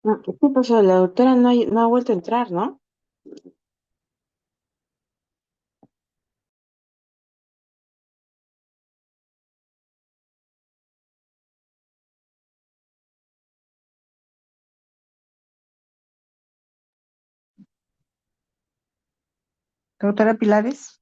¿Qué pasó? La doctora no ha vuelto a entrar, ¿no? Doctora Pilares,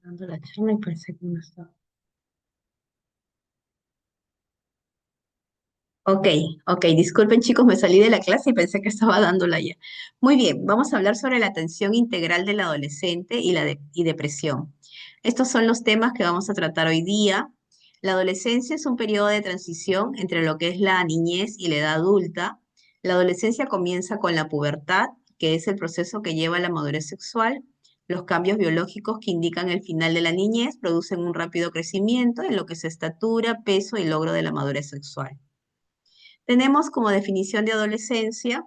Dando la charla y parece que no está. Ok, ok, disculpen chicos, me salí de la clase y pensé que estaba dándola ya. Muy bien, vamos a hablar sobre la atención integral del adolescente y depresión. Estos son los temas que vamos a tratar hoy día. La adolescencia es un periodo de transición entre lo que es la niñez y la edad adulta. La adolescencia comienza con la pubertad, que es el proceso que lleva a la madurez sexual. Los cambios biológicos que indican el final de la niñez producen un rápido crecimiento en lo que es estatura, peso y logro de la madurez sexual. Tenemos como definición de adolescencia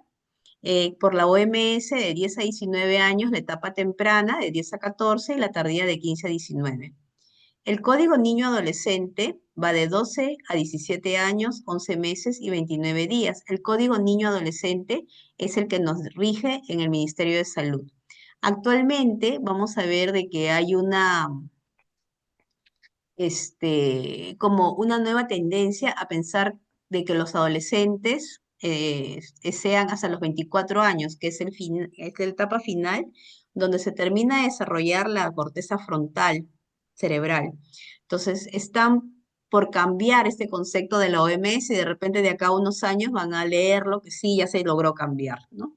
por la OMS de 10 a 19 años, la etapa temprana de 10 a 14 y la tardía de 15 a 19. El código niño adolescente va de 12 a 17 años, 11 meses y 29 días. El código niño adolescente es el que nos rige en el Ministerio de Salud. Actualmente vamos a ver de que hay como una nueva tendencia a pensar de que los adolescentes sean hasta los 24 años, que es es la etapa final, donde se termina de desarrollar la corteza frontal cerebral. Entonces, están por cambiar este concepto de la OMS y de repente de acá a unos años van a leerlo que sí, ya se logró cambiar, ¿no?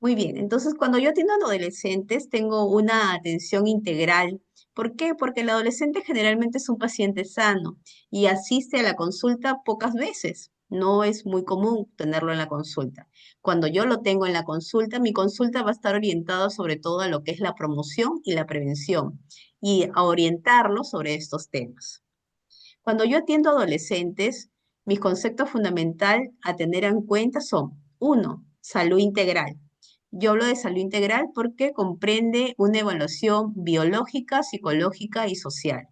Muy bien, entonces cuando yo atiendo a adolescentes tengo una atención integral. ¿Por qué? Porque el adolescente generalmente es un paciente sano y asiste a la consulta pocas veces. No es muy común tenerlo en la consulta. Cuando yo lo tengo en la consulta, mi consulta va a estar orientada sobre todo a lo que es la promoción y la prevención y a orientarlo sobre estos temas. Cuando yo atiendo a adolescentes, mis conceptos fundamentales a tener en cuenta son, uno, salud integral. Yo hablo de salud integral porque comprende una evaluación biológica, psicológica y social.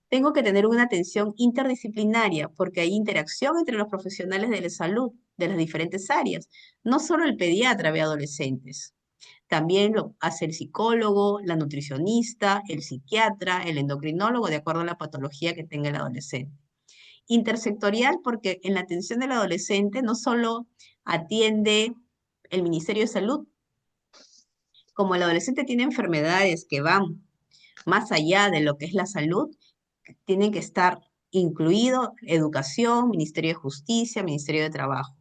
Tengo que tener una atención interdisciplinaria porque hay interacción entre los profesionales de la salud de las diferentes áreas. No solo el pediatra ve adolescentes, también lo hace el psicólogo, la nutricionista, el psiquiatra, el endocrinólogo, de acuerdo a la patología que tenga el adolescente. Intersectorial porque en la atención del adolescente no solo atiende el Ministerio de Salud, como el adolescente tiene enfermedades que van más allá de lo que es la salud, tienen que estar incluido educación, Ministerio de Justicia, Ministerio de Trabajo,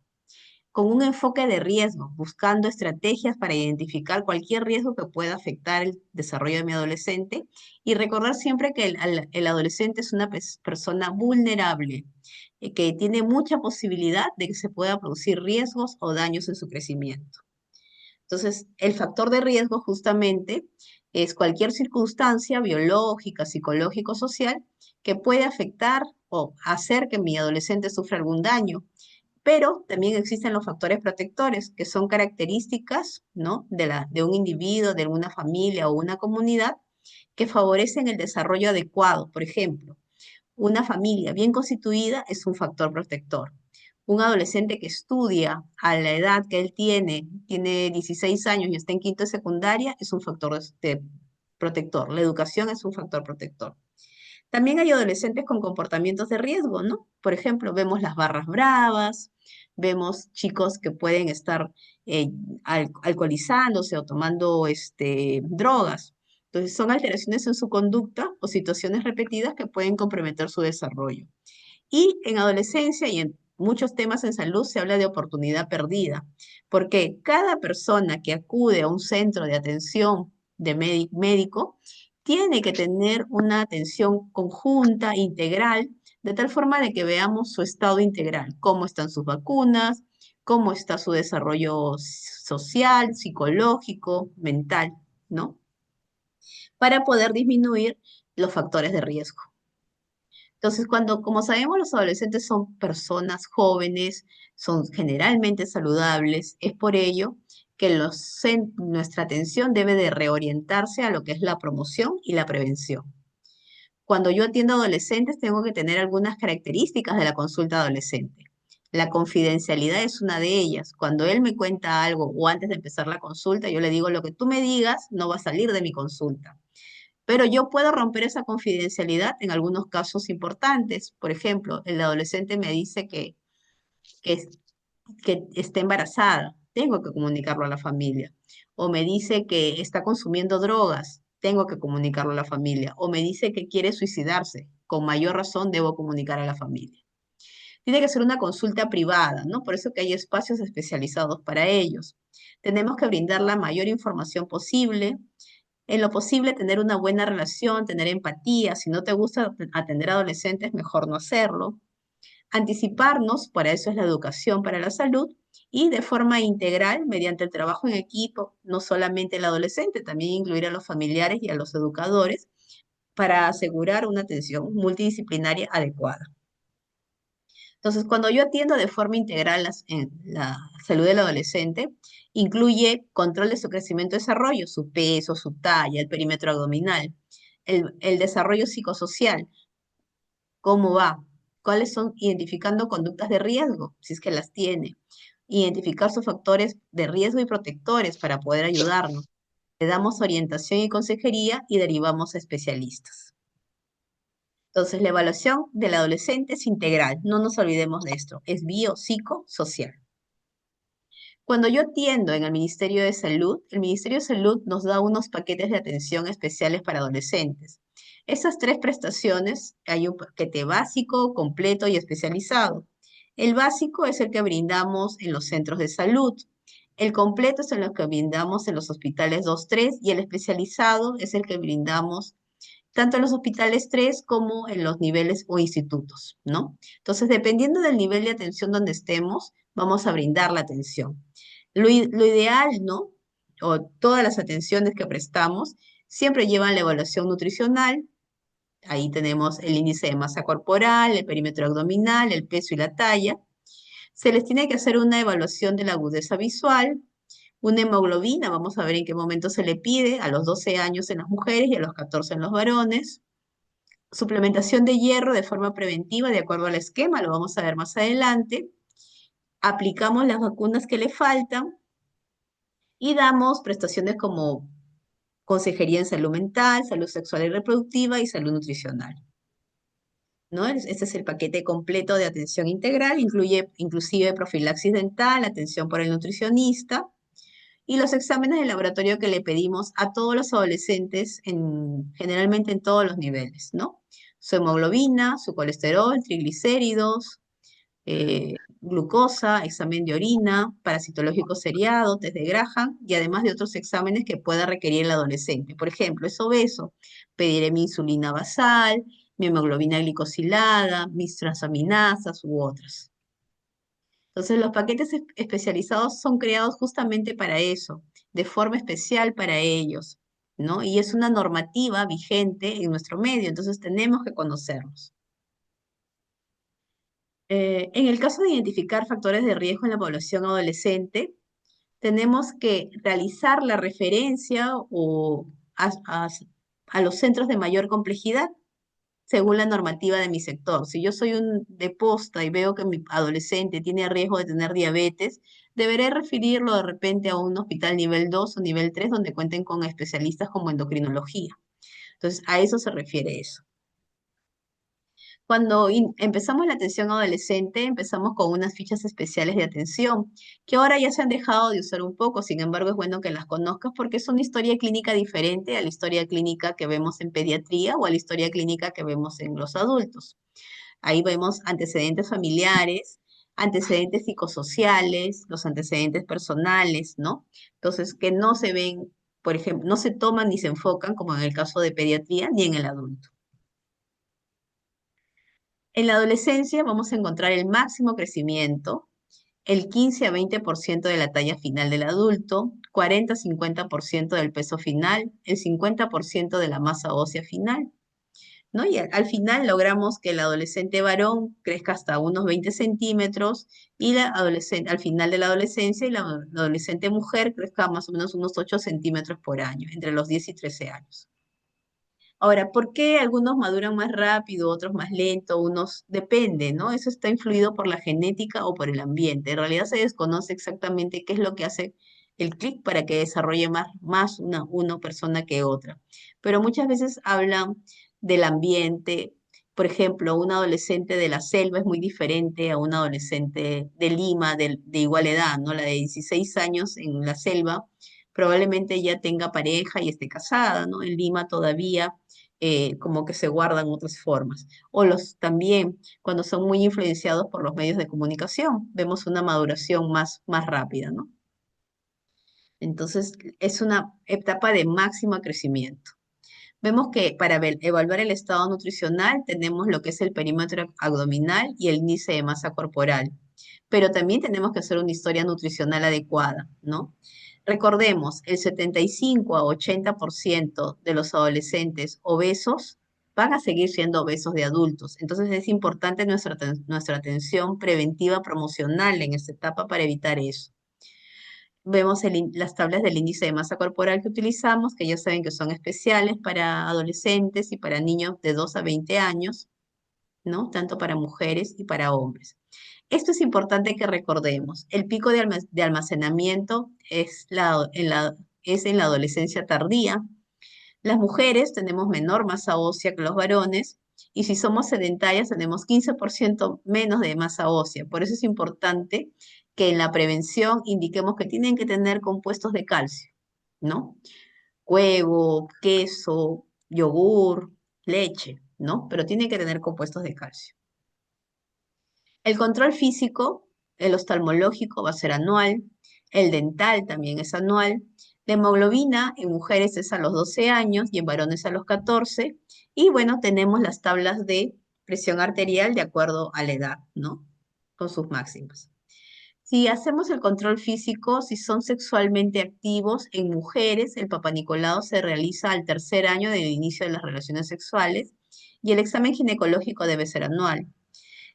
con un enfoque de riesgo, buscando estrategias para identificar cualquier riesgo que pueda afectar el desarrollo de mi adolescente y recordar siempre que el adolescente es una persona vulnerable, que tiene mucha posibilidad de que se pueda producir riesgos o daños en su crecimiento. Entonces, el factor de riesgo justamente es cualquier circunstancia biológica, psicológico, social que puede afectar o hacer que mi adolescente sufra algún daño, Pero también existen los factores protectores, que son características, ¿no? de un individuo, de una familia o una comunidad que favorecen el desarrollo adecuado. Por ejemplo, una familia bien constituida es un factor protector. Un adolescente que estudia a la edad que él tiene 16 años y está en quinto de secundaria, es un factor protector. La educación es un factor protector. También hay adolescentes con comportamientos de riesgo, ¿no? Por ejemplo, vemos las barras bravas, vemos chicos que pueden estar eh, alcoholizándose o tomando drogas. Entonces, son alteraciones en su conducta o situaciones repetidas que pueden comprometer su desarrollo. Y en adolescencia y en muchos temas en salud se habla de oportunidad perdida, porque cada persona que acude a un centro de atención de médico tiene que tener una atención conjunta, integral, de tal forma de que veamos su estado integral, cómo están sus vacunas, cómo está su desarrollo social, psicológico, mental, ¿no? Para poder disminuir los factores de riesgo. Entonces, como sabemos, los adolescentes son personas jóvenes, son generalmente saludables, es por ello que nuestra atención debe de reorientarse a lo que es la promoción y la prevención. Cuando yo atiendo a adolescentes, tengo que tener algunas características de la consulta adolescente. La confidencialidad es una de ellas. Cuando él me cuenta algo o antes de empezar la consulta, yo le digo, lo que tú me digas no va a salir de mi consulta. Pero yo puedo romper esa confidencialidad en algunos casos importantes. Por ejemplo, el adolescente me dice que, es- que está embarazada, tengo que comunicarlo a la familia. O me dice que está consumiendo drogas, tengo que comunicarlo a la familia. O me dice que quiere suicidarse, con mayor razón debo comunicar a la familia. Tiene que ser una consulta privada, ¿no? Por eso que hay espacios especializados para ellos. Tenemos que brindar la mayor información posible, en lo posible tener una buena relación, tener empatía. Si no te gusta atender a adolescentes, mejor no hacerlo. Anticiparnos, para eso es la educación para la salud, y de forma integral, mediante el trabajo en equipo, no solamente el adolescente, también incluir a los familiares y a los educadores para asegurar una atención multidisciplinaria adecuada. Entonces, cuando yo atiendo de forma integral en la salud del adolescente, incluye control de su crecimiento y desarrollo, su peso, su talla, el perímetro abdominal, el desarrollo psicosocial, cómo va, cuáles son, identificando conductas de riesgo, si es que las tiene, identificar sus factores de riesgo y protectores para poder ayudarnos. Le damos orientación y consejería y derivamos a especialistas. Entonces, la evaluación del adolescente es integral, no nos olvidemos de esto, es biopsicosocial. Cuando yo atiendo en el Ministerio de Salud, el Ministerio de Salud nos da unos paquetes de atención especiales para adolescentes. Esas tres prestaciones, hay un paquete básico, completo y especializado. El básico es el que brindamos en los centros de salud. El completo es el que brindamos en los hospitales 2-3 y el especializado es el que brindamos tanto en los hospitales 3 como en los niveles o institutos, ¿no? Entonces, dependiendo del nivel de atención donde estemos, vamos a brindar la atención. Lo ideal, ¿no? O todas las atenciones que prestamos siempre llevan la evaluación nutricional. Ahí tenemos el índice de masa corporal, el perímetro abdominal, el peso y la talla. Se les tiene que hacer una evaluación de la agudeza visual, una hemoglobina, vamos a ver en qué momento se le pide, a los 12 años en las mujeres y a los 14 en los varones. Suplementación de hierro de forma preventiva, de acuerdo al esquema, lo vamos a ver más adelante. Aplicamos las vacunas que le faltan y damos prestaciones como consejería en salud mental, salud sexual y reproductiva y salud nutricional. ¿No? Este es el paquete completo de atención integral, incluye inclusive profilaxis dental, atención por el nutricionista y los exámenes de laboratorio que le pedimos a todos los adolescentes, generalmente en todos los niveles, ¿no? Su hemoglobina, su colesterol, triglicéridos, glucosa, examen de orina, parasitológico seriado, test de Graham y además de otros exámenes que pueda requerir el adolescente. Por ejemplo, es obeso, pediré mi insulina basal, mi hemoglobina glicosilada, mis transaminasas u otras. Entonces, los paquetes especializados son creados justamente para eso, de forma especial para ellos, ¿no? Y es una normativa vigente en nuestro medio, entonces tenemos que conocerlos. En el caso de identificar factores de riesgo en la población adolescente, tenemos que realizar la referencia a- a los centros de mayor complejidad según la normativa de mi sector. Si yo soy un de posta y veo que mi adolescente tiene riesgo de tener diabetes, deberé referirlo de repente a un hospital nivel 2 o nivel 3 donde cuenten con especialistas como endocrinología. Entonces, a eso se refiere eso. Cuando empezamos la atención adolescente, empezamos con unas fichas especiales de atención, que ahora ya se han dejado de usar un poco, sin embargo es bueno que las conozcas porque es una historia clínica diferente a la historia clínica que vemos en pediatría o a la historia clínica que vemos en los adultos. Ahí vemos antecedentes familiares, antecedentes psicosociales, los antecedentes personales, ¿no? Entonces, que no se ven, por ejemplo, no se toman ni se enfocan, como en el caso de pediatría, ni en el adulto. En la adolescencia vamos a encontrar el máximo crecimiento, el 15 a 20% de la talla final del adulto, 40-50% del peso final, el 50% de la masa ósea final, ¿no? Y al final logramos que el adolescente varón crezca hasta unos 20 centímetros y la adolescente, al final de la adolescencia y la adolescente mujer crezca más o menos unos 8 centímetros por año, entre los 10 y 13 años. Ahora, ¿por qué algunos maduran más rápido, otros más lento? Unos depende, ¿no? Eso está influido por la genética o por el ambiente. En realidad se desconoce exactamente qué es lo que hace el clic para que desarrolle más una persona que otra. Pero muchas veces hablan del ambiente. Por ejemplo, un adolescente de la selva es muy diferente a un adolescente de Lima de igual edad, ¿no? La de 16 años en la selva probablemente ya tenga pareja y esté casada, ¿no? En Lima todavía como que se guardan otras formas. O los también, cuando son muy influenciados por los medios de comunicación, vemos una maduración más rápida, ¿no? Entonces, es una etapa de máximo crecimiento. Vemos que para evaluar el estado nutricional tenemos lo que es el perímetro abdominal y el índice de masa corporal, pero también tenemos que hacer una historia nutricional adecuada, ¿no? Recordemos, el 75 a 80% de los adolescentes obesos van a seguir siendo obesos de adultos. Entonces es importante nuestra atención preventiva promocional en esta etapa para evitar eso. Vemos las tablas del índice de masa corporal que utilizamos, que ya saben que son especiales para adolescentes y para niños de 2 a 20 años, ¿no? Tanto para mujeres y para hombres. Esto es importante que recordemos. El pico de almacenamiento es en la adolescencia tardía. Las mujeres tenemos menor masa ósea que los varones y si somos sedentarias tenemos 15% menos de masa ósea. Por eso es importante que en la prevención indiquemos que tienen que tener compuestos de calcio, ¿no? Huevo, queso, yogur, leche, ¿no? Pero tienen que tener compuestos de calcio. El control físico, el oftalmológico va a ser anual, el dental también es anual, la hemoglobina en mujeres es a los 12 años y en varones a los 14, y bueno, tenemos las tablas de presión arterial de acuerdo a la edad, ¿no? Con sus máximas. Si hacemos el control físico, si son sexualmente activos en mujeres, el papanicolado se realiza al tercer año del inicio de las relaciones sexuales y el examen ginecológico debe ser anual.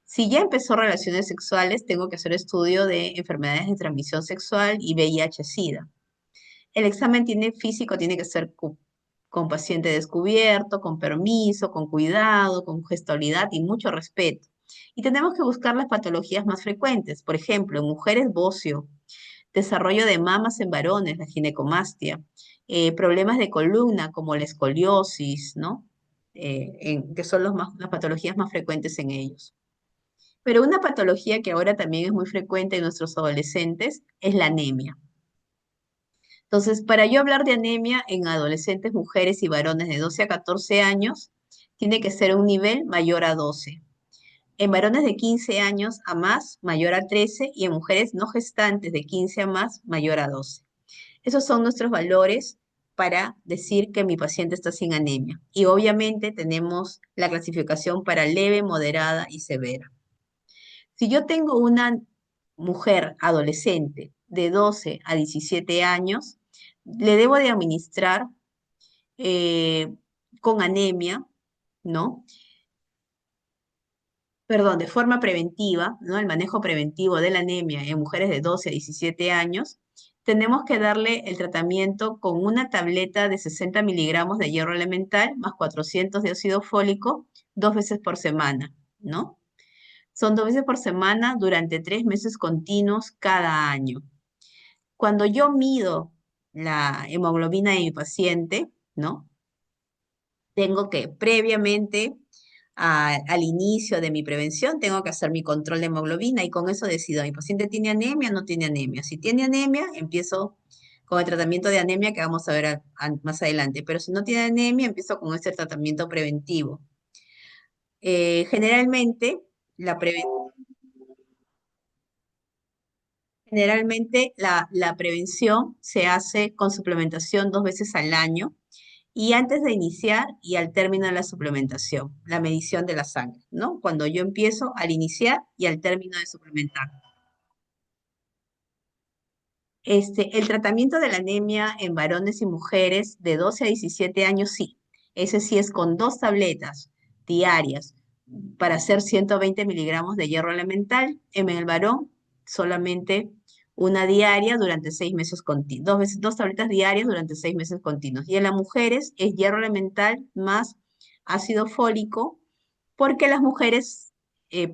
Si ya empezó relaciones sexuales, tengo que hacer estudio de enfermedades de transmisión sexual y VIH-Sida. El examen físico tiene que ser con paciente descubierto, con permiso, con cuidado, con gestualidad y mucho respeto. Y tenemos que buscar las patologías más frecuentes. Por ejemplo, en mujeres, bocio, desarrollo de mamas en varones, la ginecomastia, problemas de columna como la escoliosis, ¿no? Que son las patologías más frecuentes en ellos. Pero una patología que ahora también es muy frecuente en nuestros adolescentes es la anemia. Entonces, para yo hablar de anemia en adolescentes, mujeres y varones de 12 a 14 años, tiene que ser un nivel mayor a 12. En varones de 15 años a más, mayor a 13, y en mujeres no gestantes de 15 a más, mayor a 12. Esos son nuestros valores para decir que mi paciente está sin anemia. Y obviamente tenemos la clasificación para leve, moderada y severa. Si yo tengo una mujer adolescente de 12 a 17 años, le debo de administrar eh, con anemia, ¿no? perdón, de forma preventiva, ¿no? El manejo preventivo de la anemia en mujeres de 12 a 17 años, tenemos que darle el tratamiento con una tableta de 60 miligramos de hierro elemental más 400 de ácido fólico 2 veces por semana, ¿no? Son 2 veces por semana durante 3 meses continuos cada año. Cuando yo mido la hemoglobina de mi paciente, ¿no? Tengo que previamente al inicio de mi prevención, tengo que hacer mi control de hemoglobina y con eso decido, ¿mi paciente tiene anemia o no tiene anemia? Si tiene anemia, empiezo con el tratamiento de anemia que vamos a ver más adelante, pero si no tiene anemia, empiezo con este tratamiento preventivo. Generalmente, la la prevención se hace con suplementación 2 veces al año y antes de iniciar y al término de la suplementación, la medición de la sangre, ¿no? Cuando yo empiezo al iniciar y al término de suplementar. El tratamiento de la anemia en varones y mujeres de 12 a 17 años, sí. Ese sí es con 2 tabletas diarias para hacer 120 miligramos de hierro elemental. En el varón, solamente una diaria durante 6 meses continuos. 2 tabletas diarias durante 6 meses continuos. Y en las mujeres es hierro elemental más ácido fólico, porque las mujeres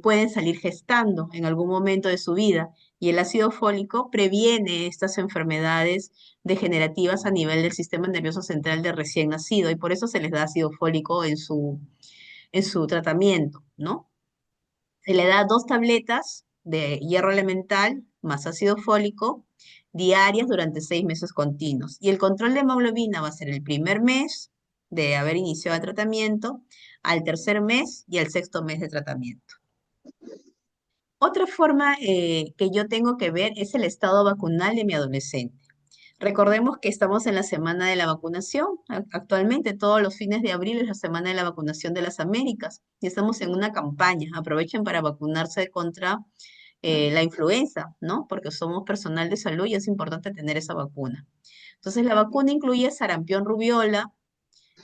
pueden salir gestando en algún momento de su vida y el ácido fólico previene estas enfermedades degenerativas a nivel del sistema nervioso central de recién nacido y por eso se les da ácido fólico en su tratamiento, ¿no? Se le da 2 tabletas de hierro elemental más ácido fólico diarias durante 6 meses continuos. Y el control de hemoglobina va a ser el primer mes de haber iniciado el tratamiento, al tercer mes y al sexto mes de tratamiento. Otra forma que yo tengo que ver es el estado vacunal de mi adolescente. Recordemos que estamos en la semana de la vacunación. Actualmente, todos los fines de abril es la semana de la vacunación de las Américas y estamos en una campaña. Aprovechen para vacunarse contra la influenza, ¿no? Porque somos personal de salud y es importante tener esa vacuna. Entonces, la vacuna incluye sarampión, rubiola,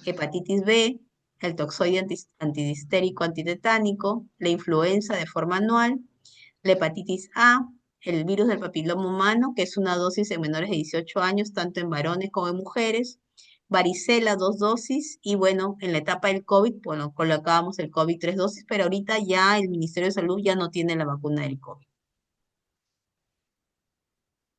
hepatitis B, el toxoide antidistérico antitetánico, la influenza de forma anual, la hepatitis A, el virus del papiloma humano, que es una dosis en menores de 18 años, tanto en varones como en mujeres, varicela, 2 dosis, y bueno, en la etapa del COVID, bueno, colocábamos el COVID 3 dosis, pero ahorita ya el Ministerio de Salud ya no tiene la vacuna del COVID.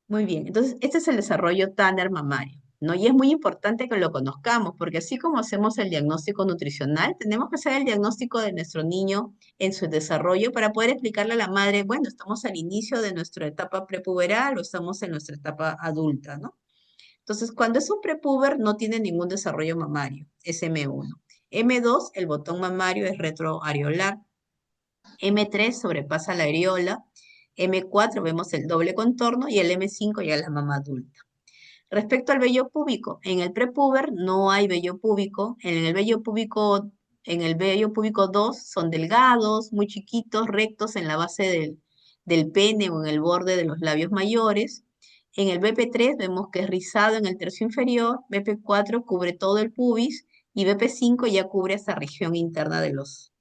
Muy bien, entonces este es el desarrollo Tanner mamario, ¿no? Y es muy importante que lo conozcamos, porque así como hacemos el diagnóstico nutricional, tenemos que hacer el diagnóstico de nuestro niño en su desarrollo para poder explicarle a la madre, bueno, estamos al inicio de nuestra etapa prepuberal o estamos en nuestra etapa adulta, ¿no? Entonces, cuando es un prepuber, no tiene ningún desarrollo mamario, es M1. M2, el botón mamario es retroareolar. M3 sobrepasa la areola. M4 vemos el doble contorno y el M5 ya la mama adulta. Respecto al vello púbico, en el prepuber no hay vello púbico. En el vello púbico 2 son delgados, muy chiquitos, rectos en la base del pene o en el borde de los labios mayores. En el BP3 vemos que es rizado en el tercio inferior, BP4 cubre todo el pubis y BP5 ya cubre esa región interna de los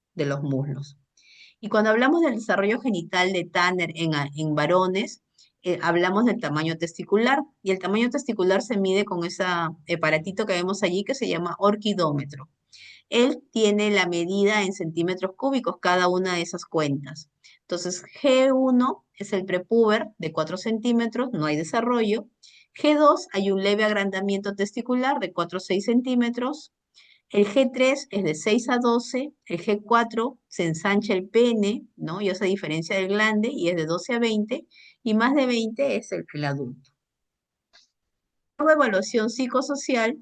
muslos. Y cuando hablamos del desarrollo genital de Tanner en varones, hablamos del tamaño testicular. Y el tamaño testicular se mide con ese aparatito que vemos allí que se llama orquidómetro. Él tiene la medida en centímetros cúbicos, cada una de esas cuentas. Entonces, G1 es el prepuber de 4 centímetros, no hay desarrollo. G2 hay un leve agrandamiento testicular de 4 a 6 centímetros. El G3 es de 6 a 12, el G4 se ensancha el pene, ¿no? Y esa diferencia del glande y es de 12 a 20, y más de 20 es el adulto. Como evaluación psicosocial,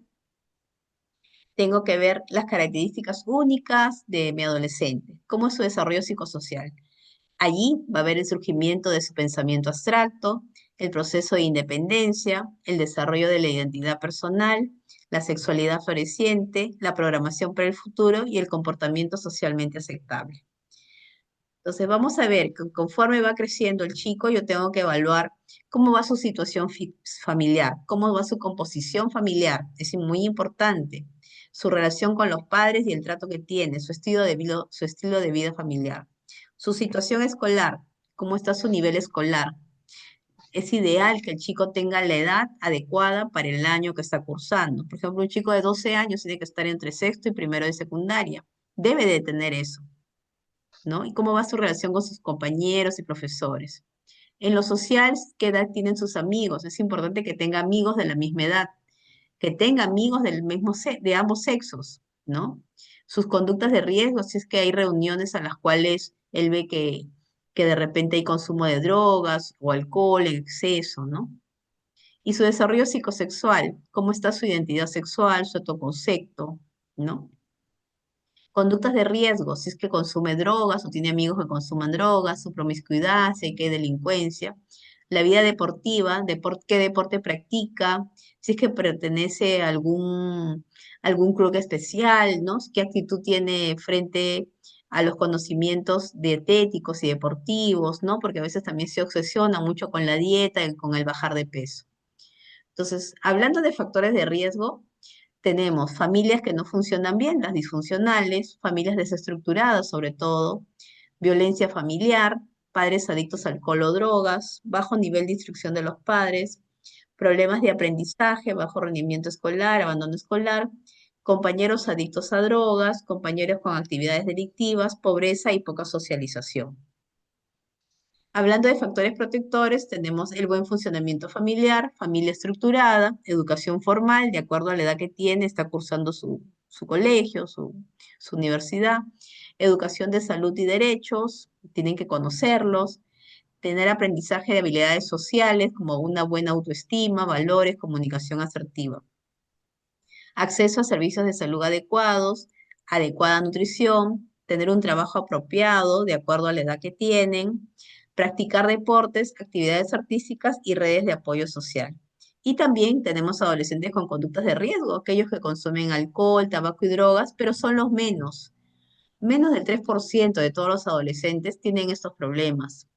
tengo que ver las características únicas de mi adolescente, cómo es su desarrollo psicosocial. Allí va a haber el surgimiento de su pensamiento abstracto, el proceso de independencia, el desarrollo de la identidad personal, la sexualidad floreciente, la programación para el futuro y el comportamiento socialmente aceptable. Entonces vamos a ver que conforme va creciendo el chico, yo tengo que evaluar cómo va su situación familiar, cómo va su composición familiar, es muy importante, su relación con los padres y el trato que tiene, su estilo de vida familiar, Su situación escolar, cómo está su nivel escolar. Es ideal que el chico tenga la edad adecuada para el año que está cursando. Por ejemplo, un chico de 12 años tiene que estar entre sexto y primero de secundaria. Debe de tener eso, ¿no? Y cómo va su relación con sus compañeros y profesores. En lo social, ¿qué edad tienen sus amigos? Es importante que tenga amigos de la misma edad, que tenga amigos del mismo de ambos sexos, ¿no? Sus conductas de riesgo, si es que hay reuniones a las cuales él ve que de repente hay consumo de drogas o alcohol en exceso, ¿no? Y su desarrollo psicosexual, cómo está su identidad sexual, su autoconcepto, ¿no? Conductas de riesgo, si es que consume drogas o tiene amigos que consuman drogas, su promiscuidad, si hay que delincuencia, la vida deportiva, qué deporte practica, si es que pertenece a algún club especial, ¿no? ¿Qué actitud tiene frente a los conocimientos dietéticos y deportivos, ¿no? Porque a veces también se obsesiona mucho con la dieta y con el bajar de peso. Entonces, hablando de factores de riesgo, tenemos familias que no funcionan bien, las disfuncionales, familias desestructuradas sobre todo, violencia familiar, padres adictos al alcohol o drogas, bajo nivel de instrucción de los padres, problemas de aprendizaje, bajo rendimiento escolar, abandono escolar, compañeros adictos a drogas, compañeros con actividades delictivas, pobreza y poca socialización. Hablando de factores protectores, tenemos el buen funcionamiento familiar, familia estructurada, educación formal, de acuerdo a la edad que tiene, está cursando su colegio, su universidad, educación de salud y derechos, tienen que conocerlos, tener aprendizaje de habilidades sociales como una buena autoestima, valores, comunicación asertiva, acceso a servicios de salud adecuados, adecuada nutrición, tener un trabajo apropiado de acuerdo a la edad que tienen, practicar deportes, actividades artísticas y redes de apoyo social. Y también tenemos adolescentes con conductas de riesgo, aquellos que consumen alcohol, tabaco y drogas, pero son los menos. Menos del 3% de todos los adolescentes tienen estos problemas.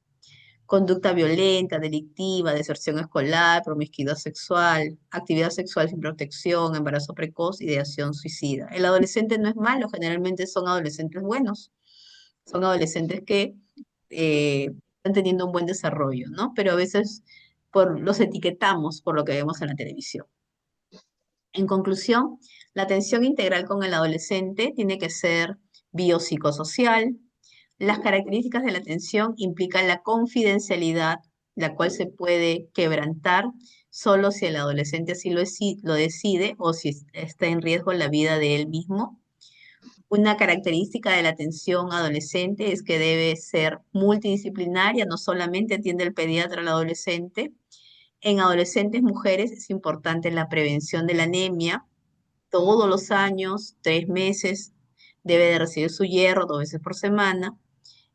Conducta violenta, delictiva, deserción escolar, promiscuidad sexual, actividad sexual sin protección, embarazo precoz, ideación suicida. El adolescente no es malo, generalmente son adolescentes buenos, son adolescentes que están teniendo un buen desarrollo, ¿no? Pero a veces los etiquetamos por lo que vemos en la televisión. En conclusión, la atención integral con el adolescente tiene que ser biopsicosocial. Las características de la atención implican la confidencialidad, la cual se puede quebrantar solo si el adolescente así lo decide o si está en riesgo la vida de él mismo. Una característica de la atención adolescente es que debe ser multidisciplinaria, no solamente atiende el pediatra al adolescente. En adolescentes mujeres es importante la prevención de la anemia. Todos los años, 3 meses, debe de recibir su hierro 2 veces por semana.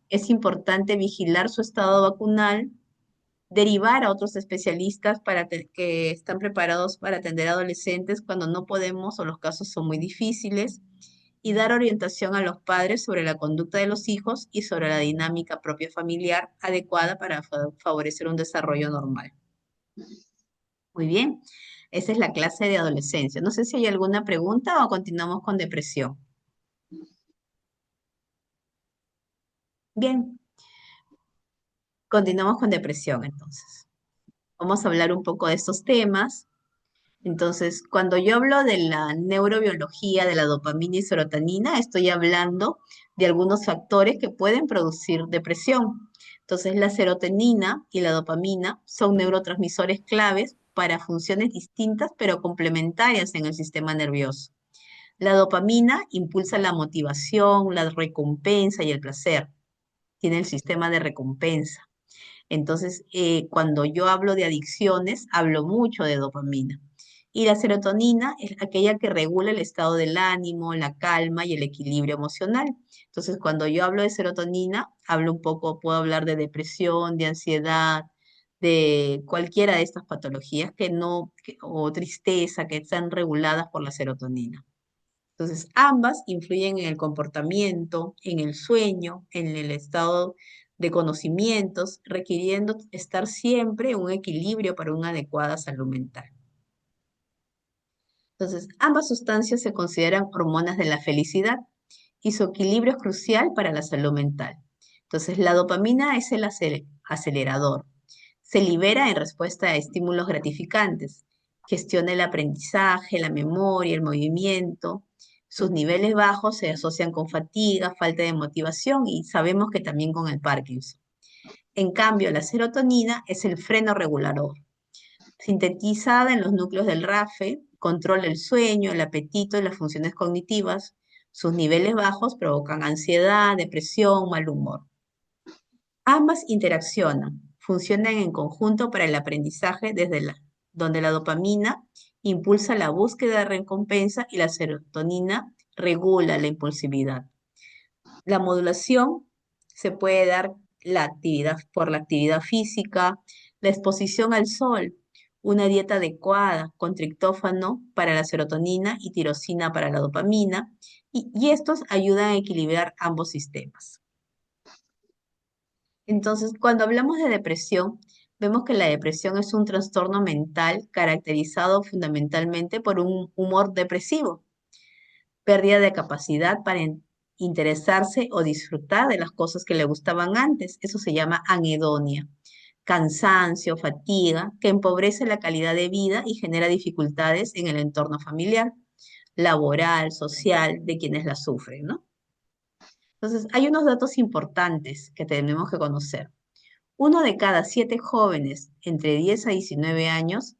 Es importante vigilar su estado vacunal, derivar a otros especialistas que están preparados para atender a adolescentes cuando no podemos o los casos son muy difíciles, y dar orientación a los padres sobre la conducta de los hijos y sobre la dinámica propia familiar adecuada para favorecer un desarrollo normal. Muy bien, esa es la clase de adolescencia. No sé si hay alguna pregunta o continuamos con depresión. Bien, continuamos con depresión entonces. Vamos a hablar un poco de estos temas. Entonces, cuando yo hablo de la neurobiología de la dopamina y serotonina, estoy hablando de algunos factores que pueden producir depresión. Entonces, la serotonina y la dopamina son neurotransmisores claves para funciones distintas pero complementarias en el sistema nervioso. La dopamina impulsa la motivación, la recompensa y el placer. Tiene el sistema de recompensa. Entonces, cuando yo hablo de adicciones, hablo mucho de dopamina. Y la serotonina es aquella que regula el estado del ánimo, la calma y el equilibrio emocional. Entonces, cuando yo hablo de serotonina, hablo un poco, puedo hablar de depresión, de ansiedad, de cualquiera de estas patologías o tristeza que están reguladas por la serotonina. Entonces, ambas influyen en el comportamiento, en el sueño, en el estado de conocimientos, requiriendo estar siempre en un equilibrio para una adecuada salud mental. Entonces, ambas sustancias se consideran hormonas de la felicidad y su equilibrio es crucial para la salud mental. Entonces, la dopamina es el acelerador. Se libera en respuesta a estímulos gratificantes. Gestiona el aprendizaje, la memoria, el movimiento. Sus niveles bajos se asocian con fatiga, falta de motivación y sabemos que también con el Parkinson. En cambio, la serotonina es el freno regulador. Sintetizada en los núcleos del RAFE, controla el sueño, el apetito y las funciones cognitivas. Sus niveles bajos provocan ansiedad, depresión, mal humor. Ambas interaccionan, funcionan en conjunto para el aprendizaje donde la dopamina impulsa la búsqueda de recompensa y la serotonina regula la impulsividad. La modulación se puede dar por la actividad física, la exposición al sol, una dieta adecuada con triptófano para la serotonina y tirosina para la dopamina, y estos ayudan a equilibrar ambos sistemas. Entonces, cuando hablamos de depresión, vemos que la depresión es un trastorno mental caracterizado fundamentalmente por un humor depresivo, pérdida de capacidad para interesarse o disfrutar de las cosas que le gustaban antes. Eso se llama anedonia. Cansancio, fatiga, que empobrece la calidad de vida y genera dificultades en el entorno familiar, laboral, social, de quienes la sufren, ¿no? Entonces, hay unos datos importantes que tenemos que conocer. 1 de cada 7 jóvenes entre 10 a 19 años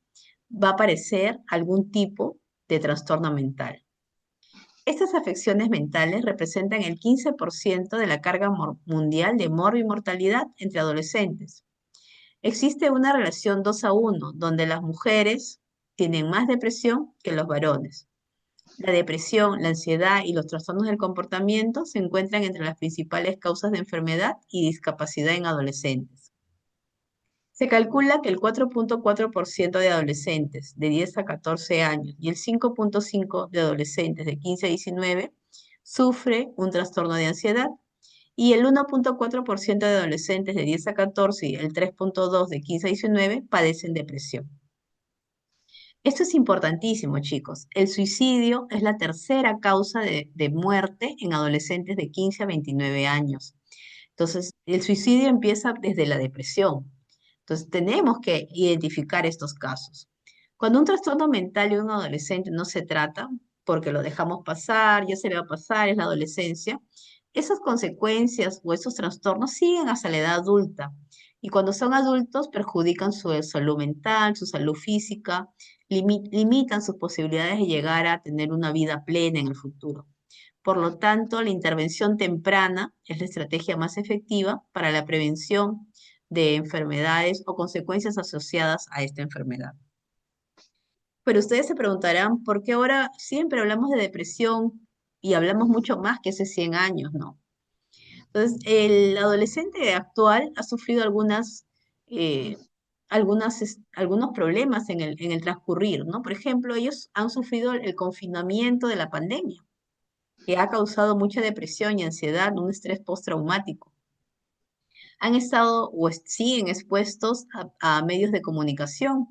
va a padecer algún tipo de trastorno mental. Estas afecciones mentales representan el 15% de la carga mundial de morbo y mortalidad entre adolescentes. Existe una relación 2 a 1, donde las mujeres tienen más depresión que los varones. La depresión, la ansiedad y los trastornos del comportamiento se encuentran entre las principales causas de enfermedad y discapacidad en adolescentes. Se calcula que el 4.4% de adolescentes de 10 a 14 años y el 5.5% de adolescentes de 15 a 19 sufre un trastorno de ansiedad y el 1.4% de adolescentes de 10 a 14 y el 3.2% de 15 a 19 padecen depresión. Esto es importantísimo, chicos. El suicidio es la tercera causa de muerte en adolescentes de 15 a 29 años. Entonces, el suicidio empieza desde la depresión. Entonces, tenemos que identificar estos casos. Cuando un trastorno mental de un adolescente no se trata, porque lo dejamos pasar, ya se le va a pasar, es la adolescencia, esas consecuencias o esos trastornos siguen hasta la edad adulta. Y cuando son adultos, perjudican su salud mental, su salud física, limitan sus posibilidades de llegar a tener una vida plena en el futuro. Por lo tanto, la intervención temprana es la estrategia más efectiva para la prevención de enfermedades o consecuencias asociadas a esta enfermedad. Pero ustedes se preguntarán, ¿por qué ahora siempre hablamos de depresión y hablamos mucho más que hace 100 años, ¿no? Entonces, el adolescente actual ha sufrido eh, algunos problemas en el transcurrir, ¿no? Por ejemplo, ellos han sufrido el confinamiento de la pandemia, que ha causado mucha depresión y ansiedad, un estrés postraumático. Han estado o siguen expuestos a medios de comunicación.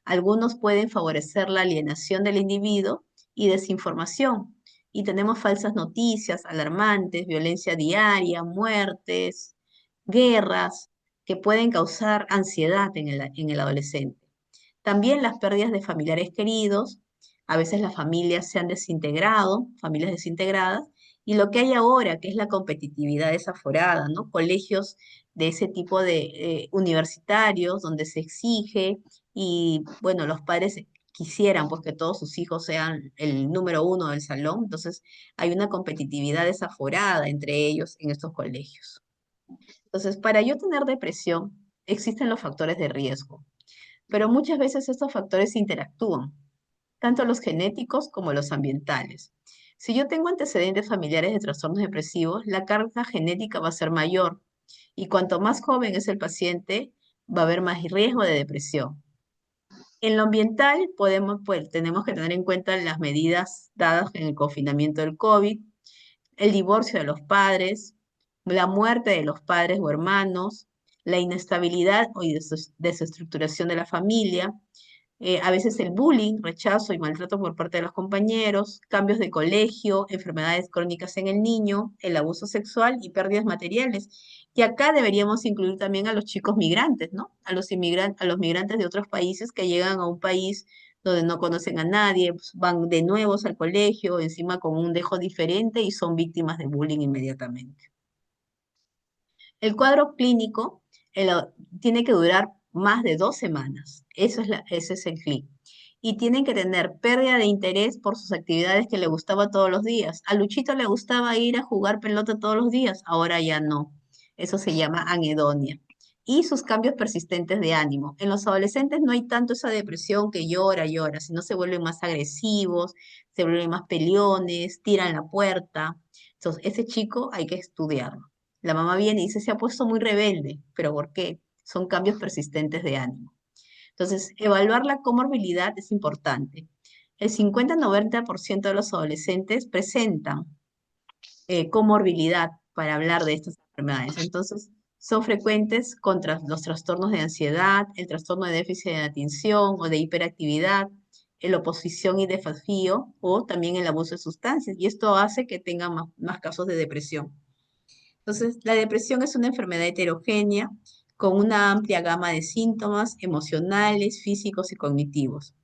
Algunos pueden favorecer la alienación del individuo y desinformación. Y tenemos falsas noticias alarmantes, violencia diaria, muertes, guerras, que pueden causar ansiedad en el adolescente. También las pérdidas de familiares queridos, a veces las familias se han desintegrado, familias desintegradas, y lo que hay ahora, que es la competitividad desaforada, ¿no? Colegios de ese tipo de universitarios donde se exige y, bueno, los padres quisieran pues que todos sus hijos sean el número uno del salón, entonces hay una competitividad desaforada entre ellos en estos colegios. Entonces, para yo tener depresión, existen los factores de riesgo, pero muchas veces estos factores interactúan, tanto los genéticos como los ambientales. Si yo tengo antecedentes familiares de trastornos depresivos, la carga genética va a ser mayor y cuanto más joven es el paciente, va a haber más riesgo de depresión. En lo ambiental, tenemos que tener en cuenta las medidas dadas en el confinamiento del COVID, el divorcio de los padres, la muerte de los padres o hermanos, la inestabilidad o desestructuración de la familia, A veces el bullying, rechazo y maltrato por parte de los compañeros, cambios de colegio, enfermedades crónicas en el niño, el abuso sexual y pérdidas materiales. Y acá deberíamos incluir también a los chicos migrantes, ¿no? A los migrantes de otros países que llegan a un país donde no conocen a nadie, pues, van de nuevos al colegio, encima con un dejo diferente y son víctimas de bullying inmediatamente. El cuadro clínico el- tiene que durar más de 2 semanas. Ese es el clic. Y tienen que tener pérdida de interés por sus actividades que le gustaba todos los días. A Luchito le gustaba ir a jugar pelota todos los días, ahora ya no. Eso se llama anedonia. Y sus cambios persistentes de ánimo. En los adolescentes no hay tanto esa depresión que llora, llora, sino se vuelven más agresivos, se vuelven más peleones, tiran la puerta. Entonces, ese chico hay que estudiarlo. La mamá viene y dice, se ha puesto muy rebelde, pero ¿por qué? Son cambios persistentes de ánimo. Entonces, evaluar la comorbilidad es importante. El 50-90% de los adolescentes presentan comorbilidad para hablar de estas enfermedades. Entonces, son frecuentes contra los trastornos de ansiedad, el trastorno de déficit de atención o de hiperactividad, la oposición y desafío o también el abuso de sustancias. Y esto hace que tengan más casos de depresión. Entonces, la depresión es una enfermedad heterogénea con una amplia gama de síntomas emocionales, físicos y cognitivos.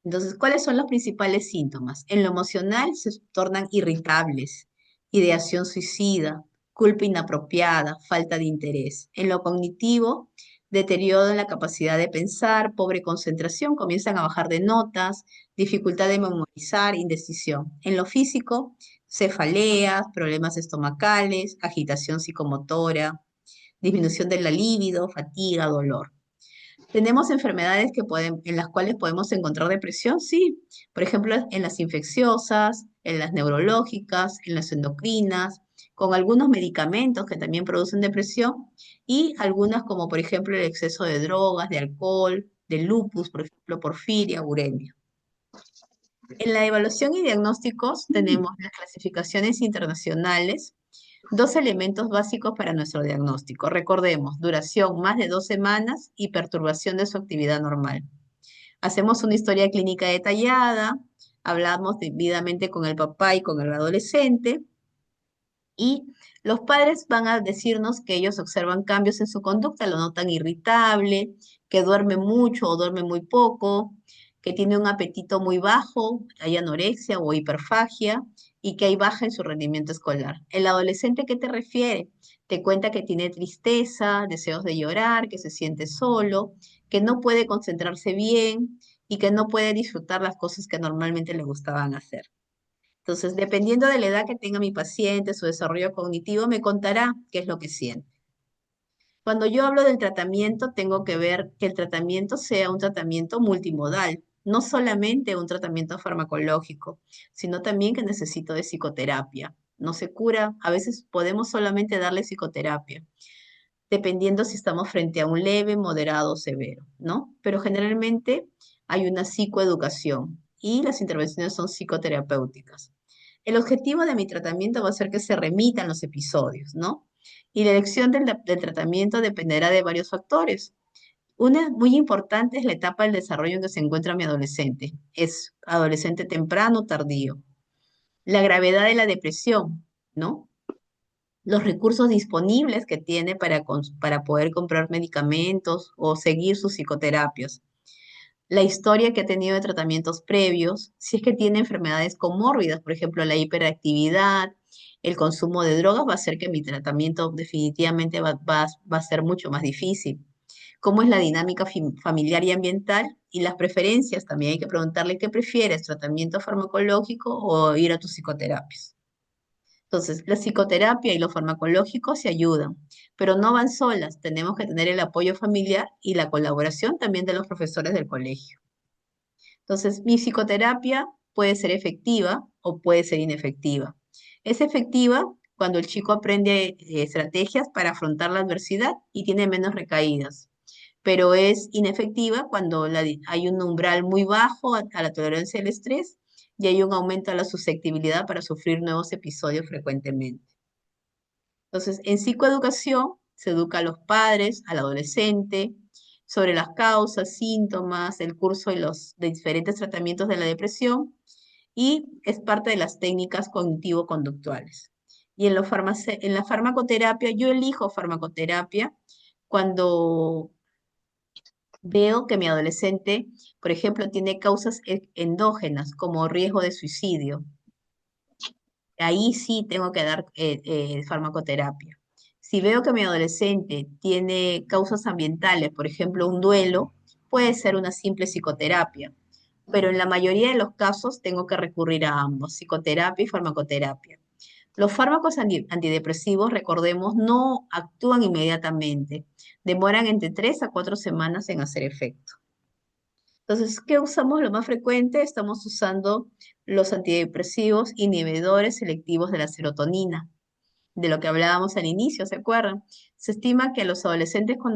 Entonces, ¿cuáles son los principales síntomas? En lo emocional se tornan irritables, ideación suicida, culpa inapropiada, falta de interés. En lo cognitivo, deterioro en la capacidad de pensar, pobre concentración, comienzan a bajar de notas, dificultad de memorizar, indecisión. En lo físico, cefaleas, problemas estomacales, agitación psicomotora, disminución de la libido, fatiga, dolor. ¿Tenemos enfermedades en las cuales podemos encontrar depresión? Sí. Por ejemplo, en las infecciosas, en las neurológicas, en las endocrinas, con algunos medicamentos que también producen depresión y algunas como por ejemplo el exceso de drogas, de alcohol, de lupus, por ejemplo, porfiria, uremia. En la evaluación y diagnósticos tenemos las clasificaciones internacionales, dos elementos básicos para nuestro diagnóstico. Recordemos, duración más de 2 semanas y perturbación de su actividad normal. Hacemos una historia clínica detallada, hablamos debidamente con el papá y con el adolescente y los padres van a decirnos que ellos observan cambios en su conducta, lo notan irritable, que duerme mucho o duerme muy poco, que tiene un apetito muy bajo, hay anorexia o hiperfagia y que hay baja en su rendimiento escolar. El adolescente, ¿qué te refiere? Te cuenta que tiene tristeza, deseos de llorar, que se siente solo, que no puede concentrarse bien y que no puede disfrutar las cosas que normalmente le gustaban hacer. Entonces, dependiendo de la edad que tenga mi paciente, su desarrollo cognitivo, me contará qué es lo que siente. Cuando yo hablo del tratamiento, tengo que ver que el tratamiento sea un tratamiento multimodal, no solamente un tratamiento farmacológico, sino también que necesito de psicoterapia. No se cura, a veces podemos solamente darle psicoterapia, dependiendo si estamos frente a un leve, moderado o severo, ¿no? Pero generalmente hay una psicoeducación y las intervenciones son psicoterapéuticas. El objetivo de mi tratamiento va a ser que se remitan los episodios, ¿no? Y la elección del tratamiento dependerá de varios factores. Una muy importante es la etapa del desarrollo en que se encuentra mi adolescente. Es adolescente temprano o tardío. La gravedad de la depresión, ¿no? Los recursos disponibles que tiene para poder comprar medicamentos o seguir sus psicoterapias, la historia que ha tenido de tratamientos previos, si es que tiene enfermedades comórbidas, por ejemplo, la hiperactividad, el consumo de drogas, va a hacer que mi tratamiento definitivamente va a ser mucho más difícil. ¿Cómo es la dinámica familiar y ambiental? Y las preferencias, también hay que preguntarle qué prefieres, tratamiento farmacológico o ir a tus psicoterapias. Entonces, la psicoterapia y lo farmacológico se ayudan, pero no van solas. Tenemos que tener el apoyo familiar y la colaboración también de los profesores del colegio. Entonces, mi psicoterapia puede ser efectiva o puede ser inefectiva. Es efectiva cuando el chico aprende estrategias para afrontar la adversidad y tiene menos recaídas, pero es inefectiva cuando hay un umbral muy bajo a la tolerancia al estrés y hay un aumento a la susceptibilidad para sufrir nuevos episodios frecuentemente. Entonces, en psicoeducación se educa a los padres, al adolescente, sobre las causas, síntomas, el curso y los de diferentes tratamientos de la depresión y es parte de las técnicas cognitivo-conductuales. Y en la farmacoterapia, yo elijo farmacoterapia cuando veo que mi adolescente, por ejemplo, tiene causas endógenas como riesgo de suicidio. Ahí sí tengo que dar farmacoterapia. Si veo que mi adolescente tiene causas ambientales, por ejemplo, un duelo, puede ser una simple psicoterapia, pero en la mayoría de los casos tengo que recurrir a ambos, psicoterapia y farmacoterapia. Los fármacos antidepresivos, recordemos, no actúan inmediatamente, demoran entre 3 a 4 semanas en hacer efecto. Entonces, ¿qué usamos lo más frecuente? Estamos usando los antidepresivos inhibidores selectivos de la serotonina, de lo que hablábamos al inicio, ¿se acuerdan? Se estima que a los adolescentes con